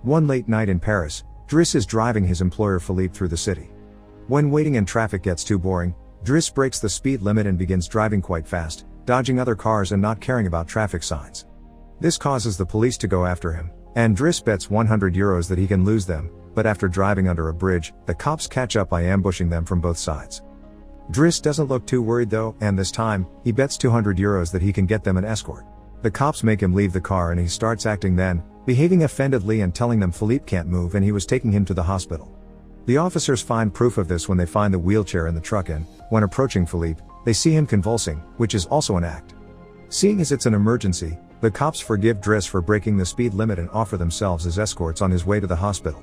One late night in Paris, Driss is driving his employer Philippe through the city. When waiting and traffic gets too boring, Driss breaks the speed limit and begins driving quite fast, dodging other cars and not caring about traffic signs. This causes the police to go after him, and Driss bets €100 that he can lose them, but after driving under a bridge, the cops catch up by ambushing them from both sides. Driss doesn't look too worried though, and this time, he bets €200 that he can get them an escort. The cops make him leave the car and he starts acting then, behaving offendedly and telling them Philippe can't move and he was taking him to the hospital. The officers find proof of this when they find the wheelchair in the truck and, when approaching Philippe, they see him convulsing, which is also an act. Seeing as it's an emergency, the cops forgive Driss for breaking the speed limit and offer themselves as escorts on his way to the hospital.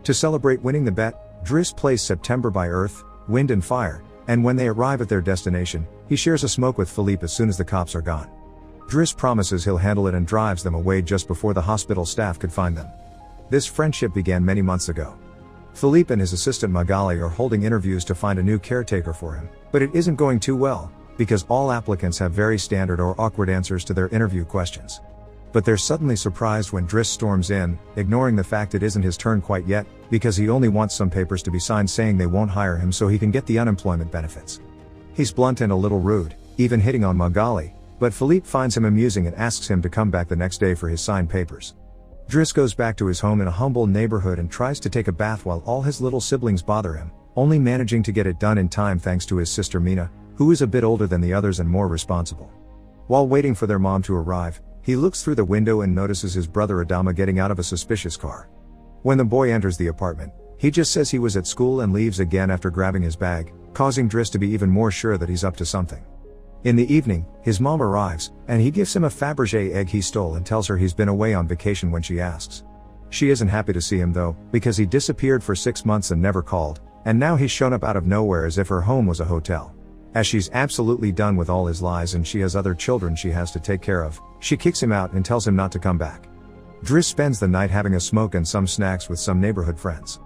To celebrate winning the bet, Driss plays September by Earth, Wind and Fire, and when they arrive at their destination, he shares a smoke with Philippe as soon as the cops are gone. Driss promises he'll handle it and drives them away just before the hospital staff could find them. This friendship began many months ago. Philippe and his assistant Magali are holding interviews to find a new caretaker for him, but it isn't going too well, because all applicants have very standard or awkward answers to their interview questions. But they're suddenly surprised when Driss storms in, ignoring the fact it isn't his turn quite yet, because he only wants some papers to be signed saying they won't hire him so he can get the unemployment benefits. He's blunt and a little rude, even hitting on Magali, but Philippe finds him amusing and asks him to come back the next day for his signed papers. Driss goes back to his home in a humble neighborhood and tries to take a bath while all his little siblings bother him, only managing to get it done in time thanks to his sister Mina, who is a bit older than the others and more responsible. While waiting for their mom to arrive, he looks through the window and notices his brother Adama getting out of a suspicious car. When the boy enters the apartment, he just says he was at school and leaves again after grabbing his bag, causing Driss to be even more sure that he's up to something. In the evening, his mom arrives, and he gives him a Fabergé egg he stole and tells her he's been away on vacation when she asks. She isn't happy to see him though, because he disappeared for 6 months and never called, and now he's shown up out of nowhere as if her home was a hotel. As she's absolutely done with all his lies and she has other children she has to take care of, she kicks him out and tells him not to come back. Driss spends the night having a smoke and some snacks with some neighborhood friends.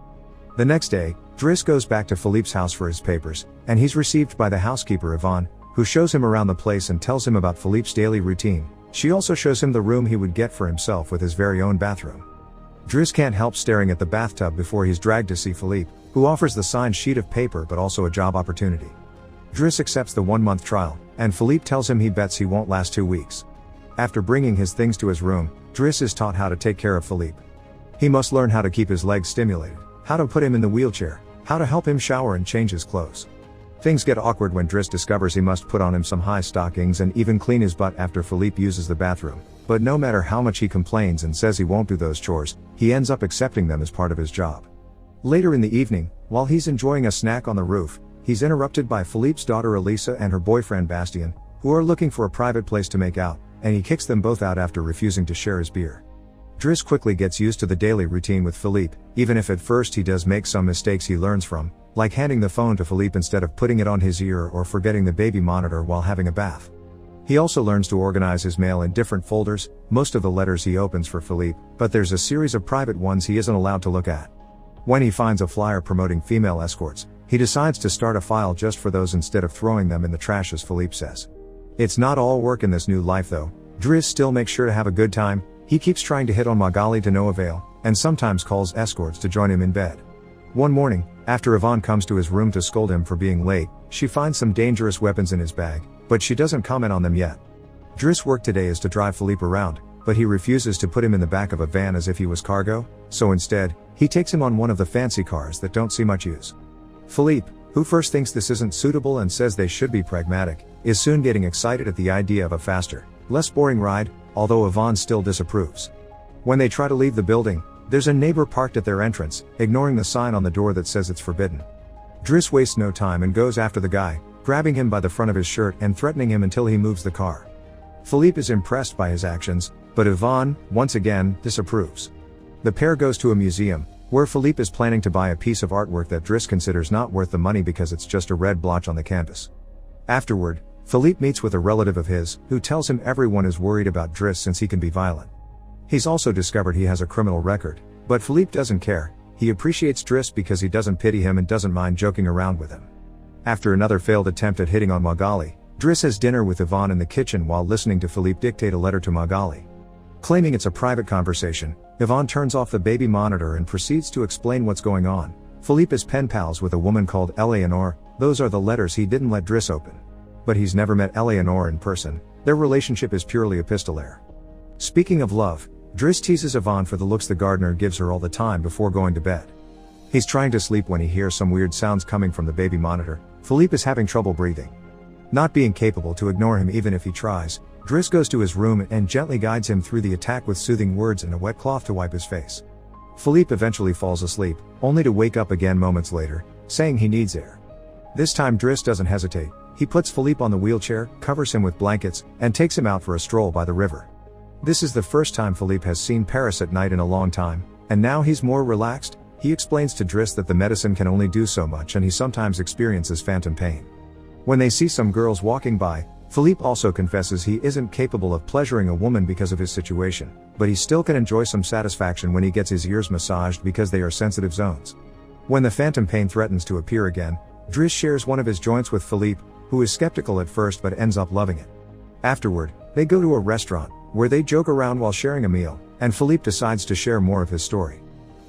The next day, Driss goes back to Philippe's house for his papers, and he's received by the housekeeper Yvonne, who shows him around the place and tells him about Philippe's daily routine. She also shows him the room he would get for himself with his very own bathroom. Driss can't help staring at the bathtub before he's dragged to see Philippe, who offers the signed sheet of paper but also a job opportunity. Driss accepts the 1-month trial, and Philippe tells him he bets he won't last 2 weeks. After bringing his things to his room, Driss is taught how to take care of Philippe. He must learn how to keep his legs stimulated, how to put him in the wheelchair, how to help him shower and change his clothes. Things get awkward when Driss discovers he must put on him some high stockings and even clean his butt after Philippe uses the bathroom, but no matter how much he complains and says he won't do those chores, he ends up accepting them as part of his job. Later in the evening, while he's enjoying a snack on the roof, he's interrupted by Philippe's daughter Elisa and her boyfriend Bastien, who are looking for a private place to make out, and he kicks them both out after refusing to share his beer. Driss quickly gets used to the daily routine with Philippe, even if at first he does make some mistakes he learns from, like handing the phone to Philippe instead of putting it on his ear or forgetting the baby monitor while having a bath. He also learns to organize his mail in different folders, most of the letters he opens for Philippe, but there's a series of private ones he isn't allowed to look at. When he finds a flyer promoting female escorts, he decides to start a file just for those instead of throwing them in the trash as Philippe says. It's not all work in this new life though. Driss still makes sure to have a good time, he keeps trying to hit on Magali to no avail, and sometimes calls escorts to join him in bed. One morning, after Yvonne comes to his room to scold him for being late, she finds some dangerous weapons in his bag, but she doesn't comment on them yet. Driss' work today is to drive Philippe around, but he refuses to put him in the back of a van as if he was cargo, so instead, he takes him on one of the fancy cars that don't see much use. Philippe, who first thinks this isn't suitable and says they should be pragmatic, is soon getting excited at the idea of a faster, less boring ride, although Yvonne still disapproves. When they try to leave the building, there's a neighbor parked at their entrance, ignoring the sign on the door that says it's forbidden. Driss wastes no time and goes after the guy, grabbing him by the front of his shirt and threatening him until he moves the car. Philippe is impressed by his actions, but Yvonne, once again, disapproves. The pair goes to a museum, where Philippe is planning to buy a piece of artwork that Driss considers not worth the money because it's just a red blotch on the canvas. Afterward, Philippe meets with a relative of his, who tells him everyone is worried about Driss since he can be violent. He's also discovered he has a criminal record, but Philippe doesn't care. He appreciates Driss because he doesn't pity him and doesn't mind joking around with him. After another failed attempt at hitting on Magali, Driss has dinner with Yvonne in the kitchen while listening to Philippe dictate a letter to Magali. Claiming it's a private conversation, Yvonne turns off the baby monitor and proceeds to explain what's going on. Philippe is pen pals with a woman called Eleanor. Those are the letters he didn't let Driss open. But he's never met Eleanor in person. Their relationship is purely epistolary. Speaking of love, Driss teases Yvonne for the looks the gardener gives her all the time before going to bed. He's trying to sleep when he hears some weird sounds coming from the baby monitor. Philippe is having trouble breathing. Not being capable to ignore him even if he tries, Driss goes to his room and gently guides him through the attack with soothing words and a wet cloth to wipe his face. Philippe eventually falls asleep, only to wake up again moments later, saying he needs air. This time Driss doesn't hesitate. He puts Philippe on the wheelchair, covers him with blankets, and takes him out for a stroll by the river. This is the first time Philippe has seen Paris at night in a long time, and now he's more relaxed. He explains to Driss that the medicine can only do so much and he sometimes experiences phantom pain. When they see some girls walking by, Philippe also confesses he isn't capable of pleasuring a woman because of his situation, but he still can enjoy some satisfaction when he gets his ears massaged because they are sensitive zones. When the phantom pain threatens to appear again, Driss shares one of his joints with Philippe, who is skeptical at first but ends up loving it. Afterward, they go to a restaurant, where they joke around while sharing a meal, and Philippe decides to share more of his story.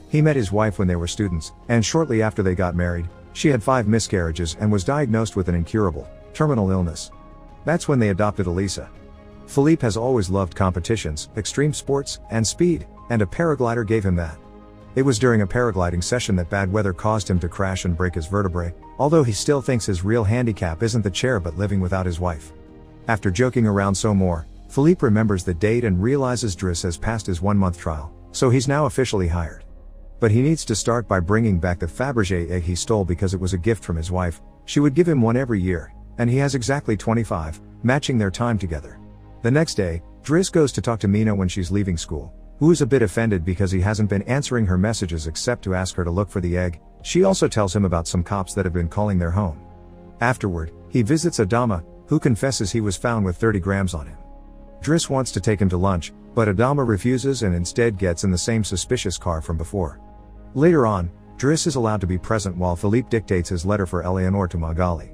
He met his wife when they were students, and shortly after they got married, she had 5 miscarriages and was diagnosed with an incurable, terminal illness. That's when they adopted Elisa. Philippe has always loved competitions, extreme sports, and speed, and a paraglider gave him that. It was during a paragliding session that bad weather caused him to crash and break his vertebrae, although he still thinks his real handicap isn't the chair but living without his wife. After joking around some more, Philippe remembers the date and realizes Driss has passed his 1-month trial, so he's now officially hired. But he needs to start by bringing back the Fabergé egg he stole because it was a gift from his wife. She would give him one every year, and he has exactly 25, matching their time together. The next day, Driss goes to talk to Mina when she's leaving school, who is a bit offended because he hasn't been answering her messages except to ask her to look for the egg. She also tells him about some cops that have been calling their home. Afterward, he visits Adama, who confesses he was found with 30 grams on him. Driss wants to take him to lunch, but Adama refuses and instead gets in the same suspicious car from before. Later on, Driss is allowed to be present while Philippe dictates his letter for Eleanor to Magali.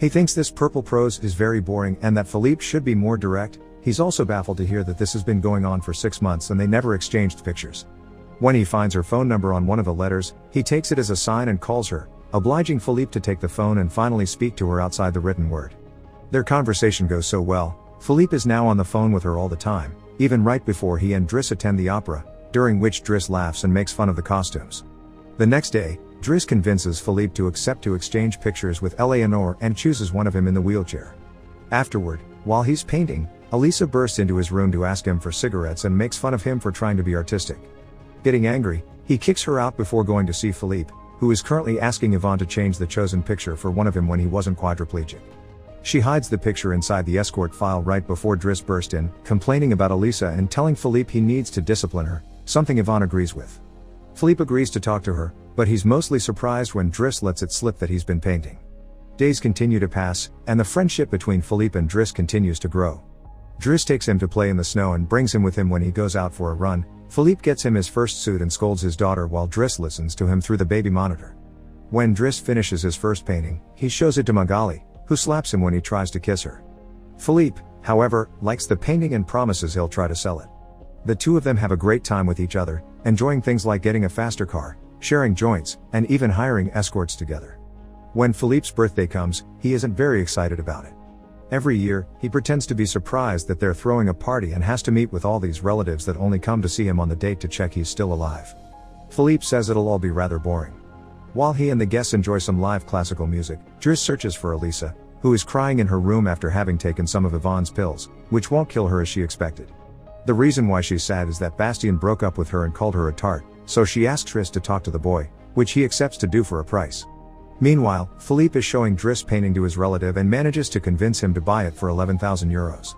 He thinks this purple prose is very boring and that Philippe should be more direct. He's also baffled to hear that this has been going on for 6 months and they never exchanged pictures. When he finds her phone number on one of the letters, he takes it as a sign and calls her, obliging Philippe to take the phone and finally speak to her outside the written word. Their conversation goes so well, Philippe is now on the phone with her all the time, even right before he and Driss attend the opera, during which Driss laughs and makes fun of the costumes. The next day, Driss convinces Philippe to accept to exchange pictures with Eleanor and chooses one of him in the wheelchair. Afterward, while he's painting, Elisa bursts into his room to ask him for cigarettes and makes fun of him for trying to be artistic. Getting angry, he kicks her out before going to see Philippe, who is currently asking Yvonne to change the chosen picture for one of him when he wasn't quadriplegic. She hides the picture inside the escort file right before Driss burst in, complaining about Elisa and telling Philippe he needs to discipline her, something Yvonne agrees with. Philippe agrees to talk to her, but he's mostly surprised when Driss lets it slip that he's been painting. Days continue to pass, and the friendship between Philippe and Driss continues to grow. Driss takes him to play in the snow and brings him with him when he goes out for a run. Philippe gets him his first suit and scolds his daughter while Driss listens to him through the baby monitor. When Driss finishes his first painting, he shows it to Magali, who slaps him when he tries to kiss her. Philippe, however, likes the painting and promises he'll try to sell it. The two of them have a great time with each other, enjoying things like getting a faster car, sharing joints, and even hiring escorts together. When Philippe's birthday comes, he isn't very excited about it. Every year, he pretends to be surprised that they're throwing a party and has to meet with all these relatives that only come to see him on the date to check he's still alive. Philippe says it'll all be rather boring. While he and the guests enjoy some live classical music, Driss searches for Elisa, who is crying in her room after having taken some of Yvonne's pills, which won't kill her as she expected. The reason why she's sad is that Bastien broke up with her and called her a tart, so she asks Driss to talk to the boy, which he accepts to do for a price. Meanwhile, Philippe is showing Driss painting to his relative and manages to convince him to buy it for 11,000 euros.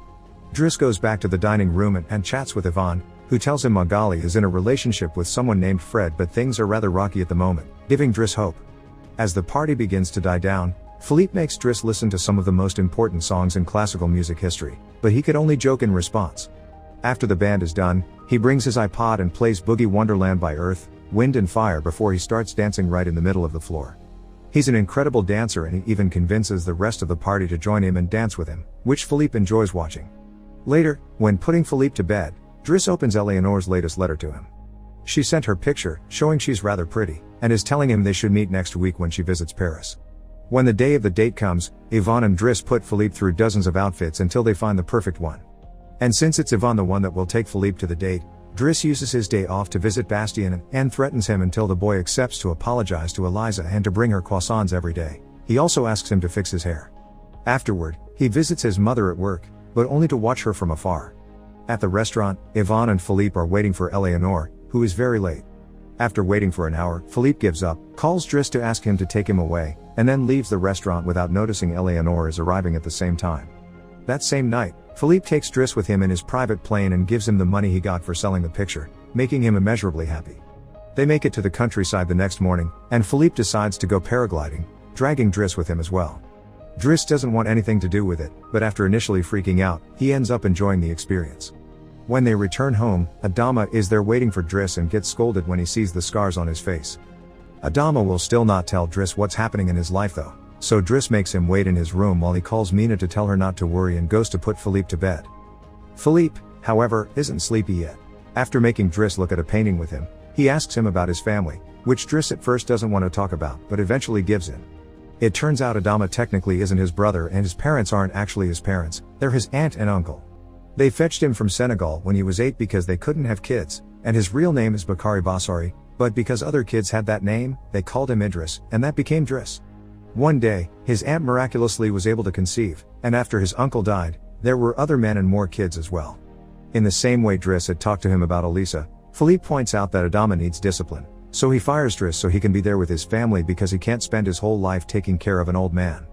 Driss goes back to the dining room and chats with Yvonne, who tells him Magali is in a relationship with someone named Fred, but things are rather rocky at the moment, giving Driss hope. As the party begins to die down, Philippe makes Driss listen to some of the most important songs in classical music history, but he could only joke in response. After the band is done, he brings his iPod and plays Boogie Wonderland by Earth, Wind and Fire before he starts dancing right in the middle of the floor. He's an incredible dancer and he even convinces the rest of the party to join him and dance with him, which Philippe enjoys watching. Later, when putting Philippe to bed, Driss opens Eleanor's latest letter to him. She sent her picture, showing she's rather pretty, and is telling him they should meet next week when she visits Paris. When the day of the date comes, Yvonne and Driss put Philippe through dozens of outfits until they find the perfect one. And since it's Yvonne the one that will take Philippe to the date, Driss uses his day off to visit Bastien and threatens him until the boy accepts to apologize to Eliza and to bring her croissants every day. He also asks him to fix his hair. Afterward, he visits his mother at work, but only to watch her from afar. At the restaurant, Yvonne and Philippe are waiting for Eleanor, who is very late. After waiting for an hour, Philippe gives up, calls Driss to ask him to take him away, and then leaves the restaurant without noticing Eleanor is arriving at the same time. That same night, Philippe takes Driss with him in his private plane and gives him the money he got for selling the picture, making him immeasurably happy. They make it to the countryside the next morning, and Philippe decides to go paragliding, dragging Driss with him as well. Driss doesn't want anything to do with it, but after initially freaking out, he ends up enjoying the experience. When they return home, Adama is there waiting for Driss and gets scolded when he sees the scars on his face. Adama will still not tell Driss what's happening in his life though, so Driss makes him wait in his room while he calls Mina to tell her not to worry and goes to put Philippe to bed. Philippe, however, isn't sleepy yet. After making Driss look at a painting with him, he asks him about his family, which Driss at first doesn't want to talk about but eventually gives in. It turns out Adama technically isn't his brother and his parents aren't actually his parents, they're his aunt and uncle. They fetched him from Senegal when he was 8 because they couldn't have kids, and his real name is Bakari Bassari, but because other kids had that name, they called him Idris, and that became Driss. One day, his aunt miraculously was able to conceive, and after his uncle died, there were other men and more kids as well. In the same way Driss had talked to him about Elisa, Philippe points out that Adama needs discipline, so he fires Driss so he can be there with his family because he can't spend his whole life taking care of an old man.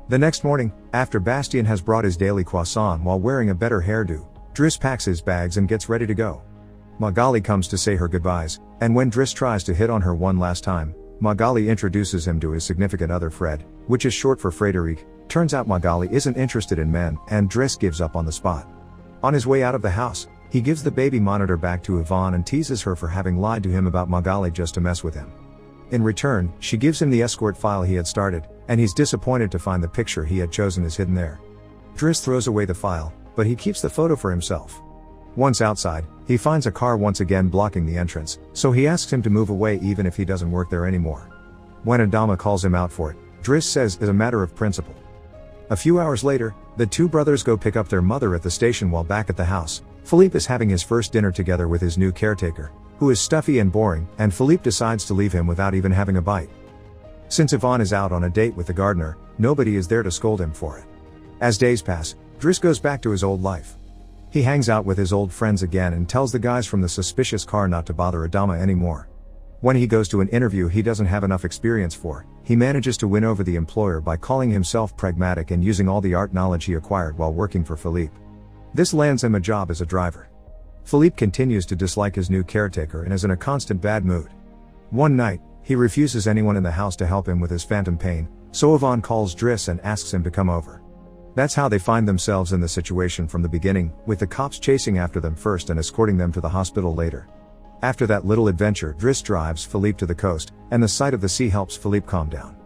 The next morning, after Bastien has brought his daily croissant while wearing a better hairdo, Driss packs his bags and gets ready to go. Magali comes to say her goodbyes, and when Driss tries to hit on her one last time, Magali introduces him to his significant other Fred, which is short for Frédéric. Turns out Magali isn't interested in men, and Driss gives up on the spot. On his way out of the house, he gives the baby monitor back to Yvonne and teases her for having lied to him about Magali just to mess with him. In return, she gives him the escort file he had started, and he's disappointed to find the picture he had chosen is hidden there. Driss throws away the file, but he keeps the photo for himself. Once outside, he finds a car once again blocking the entrance, so he asks him to move away even if he doesn't work there anymore. When Adama calls him out for it, Driss says it's a matter of principle. A few hours later, the two brothers go pick up their mother at the station while back at the house. Philippe is having his first dinner together with his new caretaker, who is stuffy and boring, and Philippe decides to leave him without even having a bite. Since Yvonne is out on a date with the gardener, nobody is there to scold him for it. As days pass, Driss goes back to his old life. He hangs out with his old friends again and tells the guys from the suspicious car not to bother Adama anymore. When he goes to an interview he doesn't have enough experience for, he manages to win over the employer by calling himself pragmatic and using all the art knowledge he acquired while working for Philippe. This lands him a job as a driver. Philippe continues to dislike his new caretaker and is in a constant bad mood. One night, he refuses anyone in the house to help him with his phantom pain, so Yvonne calls Driss and asks him to come over. That's how they find themselves in the situation from the beginning, with the cops chasing after them first and escorting them to the hospital later. After that little adventure, Driss drives Philippe to the coast, and the sight of the sea helps Philippe calm down.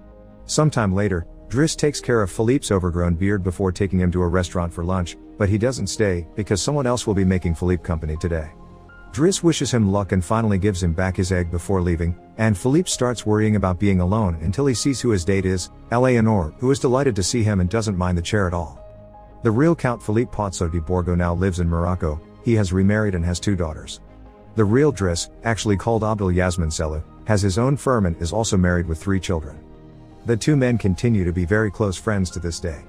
Sometime later, Driss takes care of Philippe's overgrown beard before taking him to a restaurant for lunch, but he doesn't stay, because someone else will be making Philippe company today. Driss wishes him luck and finally gives him back his egg before leaving, and Philippe starts worrying about being alone until he sees who his date is, Eleanor, who is delighted to see him and doesn't mind the chair at all. The real Count Philippe Pozzo di Borgo now lives in Morocco. He has remarried and has 2 daughters. The real Driss, actually called Abdel Yasmin Selou, has his own firm and is also married with 3 children. The 2 men continue to be very close friends to this day.